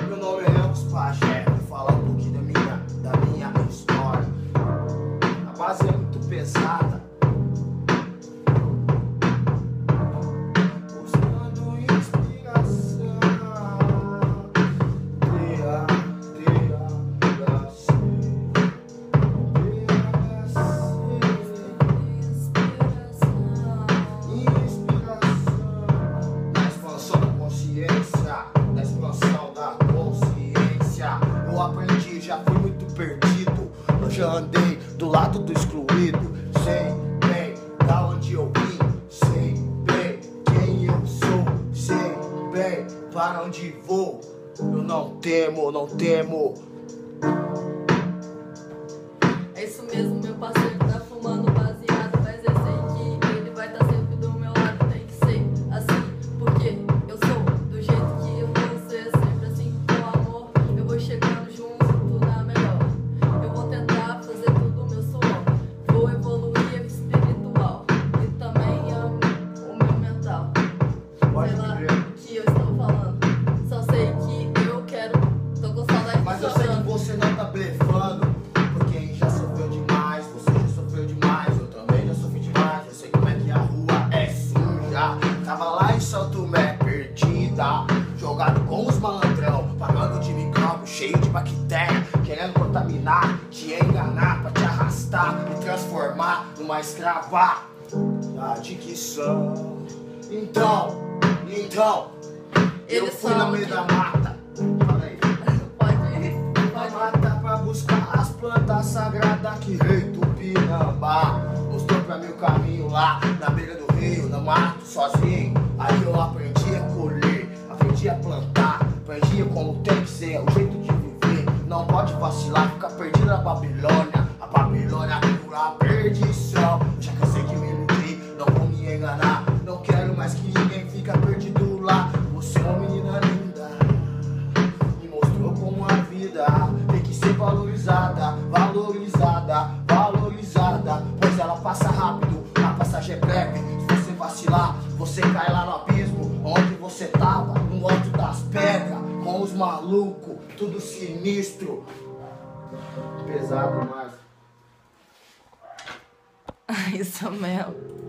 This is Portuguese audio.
Meu nome é Elvis Pajé, vou falar um pouquinho da minha história. A base é muito pesada. Buscando inspiração. Na expansão da consciência, eu aprendi, já fui muito perdido. Eu já andei do lado do excluído. Sei bem da onde eu vim, sei bem quem eu sou, sei bem para onde vou. Eu não temo, não temo. É isso mesmo, meu parceiro tá fumando baseado, mas eu sei que ele vai estar sempre do meu lado. Tem que ser assim, porque eu sou do jeito que eu vou ser, sempre assim com amor. Eu vou chegando junto, tudo na melhor. Eu vou tentar fazer tudo meu suor. Vou evoluir espiritual e também o meu mental. Pode Sei lá crer. o que eu estou falando, só sei que eu quero, tô com saudade. Mas eu sei que você não tá blefando, porque já sofreu demais, você já sofreu demais, eu também já sofri demais. Eu sei como é que a rua é suja. Tava lá em São Tomé, perdida, jogado com os malandrão, pagando de micróbio, cheio de bactéria, querendo contaminar, te enganar pra te arrastar e transformar numa escrava da adicção. Então, eu Eles fui na falam meio que- da mata. Fala aí. Pode Mata pra buscar as plantas sagradas que rei Tupinambá mostrou pra mim o caminho lá na beira do rio, no mato, sozinho. Aí eu aprendi a colher, aprendi a plantar, aprendi como tem que ser, o jeito de viver. Não pode vacilar, ficar perdido na Babilônia. A Babilônia é pura perdição. Já cansei de me iludir, não vou me enganar. Não quero mais que ninguém fica perdido lá. Você é uma menina linda, me mostrou como a vida tem que ser valorizada, valorizada, valorizada, pois ela passa rápido, a passagem é breve. Se você vacilar, você cai lá no abismo onde você tava, no alto das pedras, com os malucos, tudo sinistro. Pesado demais. isso mesmo.